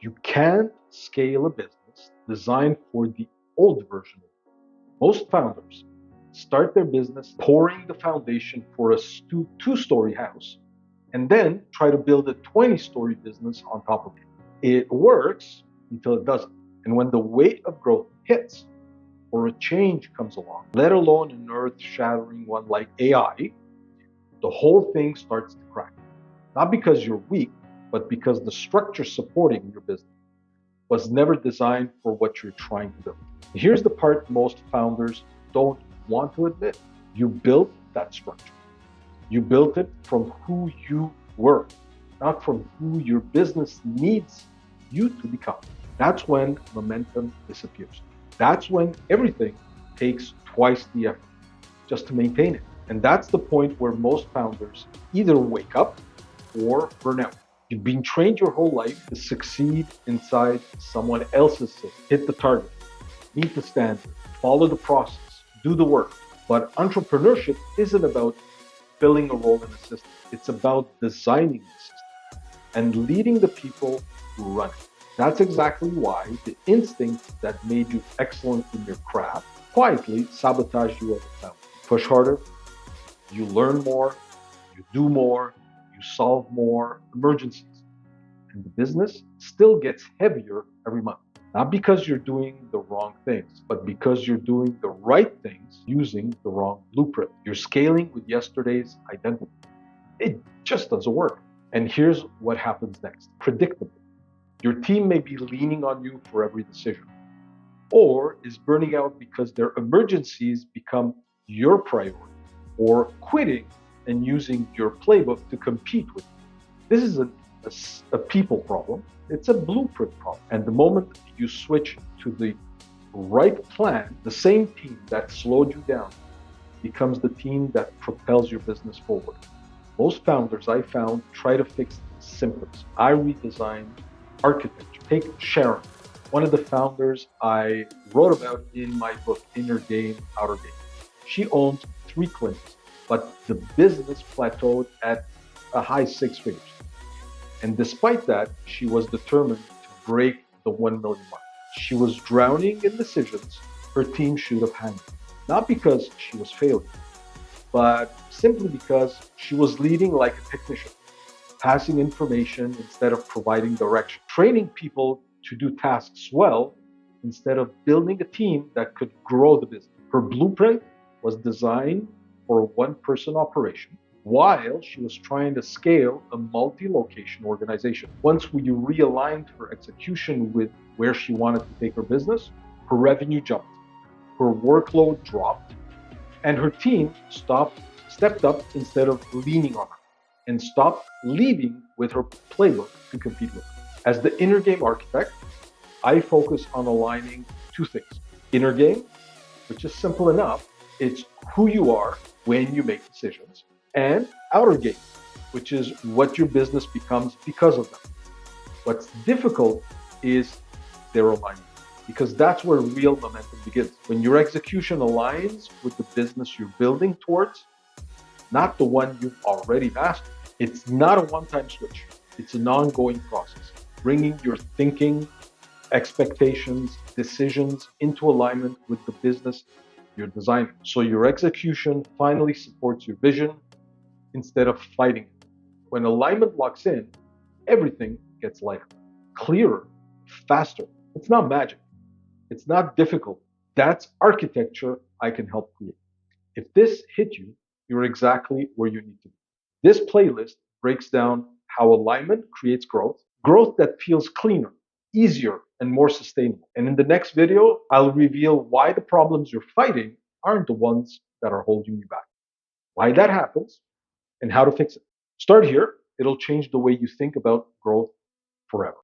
You can't scale a business designed for the old version of it. Most founders start their business pouring the foundation for a two-story house and then try to build a 20-story business on top of it. It works until it doesn't. And when the weight of growth hits or a change comes along, let alone an earth-shattering one like AI, the whole thing starts to crack. Not because you're weak, but because the structure supporting your business was never designed for what you're trying to build. Here's the part most founders don't want to admit. You built that structure. You built it from who you were, not from who your business needs you to become. That's when momentum disappears. That's when everything takes twice the effort just to maintain it. And that's the point where most founders either wake up or burn out. You've been trained your whole life to succeed inside someone else's system. Hit the target, meet the standard, follow the process, do the work. But entrepreneurship isn't about filling a role in a system. It's about designing the system and leading the people who run it. That's exactly why the instinct that made you excellent in your craft quietly sabotaged you over time. Push harder, you learn more, you do more, you solve more emergencies. And the business still gets heavier every month. Not because you're doing the wrong things, but because you're doing the right things using the wrong blueprint. You're scaling with yesterday's identity. It just doesn't work. And here's what happens next. Predictably, your team may be leaning on you for every decision, or is burning out because their emergencies become your priority, or quitting and using your playbook to compete with you. This isn't a people problem, it's a blueprint problem. And the moment you switch to the right plan, the same team that slowed you down becomes the team that propels your business forward. Most founders I found try to fix symptoms. I redesigned architecture. Take Sharon, one of the founders I wrote about in my book, Inner Game, Outer Game. She owns 3 clinics, but the business plateaued at a high 6 figures. And despite that, she was determined to break the 1 million mark. She was drowning in decisions her team should have handled. Not because she was failing, but simply because she was leading like a technician, passing information instead of providing direction, training people to do tasks well instead of building a team that could grow the business. Her blueprint was designed for a one-person operation, while she was trying to scale a multi-location organization. Once we realigned her execution with where she wanted to take her business, her revenue jumped, her workload dropped, and her team stepped up instead of leaning on her, and stopped leading with her playbook to compete with her. As the inner game architect, I focus on aligning 2 things. Inner game, which is simple enough, it's who you are when you make decisions, and outer game, which is what your business becomes because of them. What's difficult is their alignment, because that's where real momentum begins. When your execution aligns with the business you're building towards, not the one you've already mastered. It's not a one-time switch. It's an ongoing process, bringing your thinking, expectations, decisions into alignment with the business you're designing. So your execution finally supports your vision instead of fighting it. When alignment locks in, everything gets lighter, clearer, faster. It's not magic. It's not difficult. That's architecture I can help create. If this hit you, you're exactly where you need to be. This playlist breaks down how alignment creates growth that feels cleaner, easier, and more sustainable. And in the next video, I'll reveal why the problems you're fighting aren't the ones that are holding you back, why that happens, and how to fix it. Start here. It'll change the way you think about growth forever.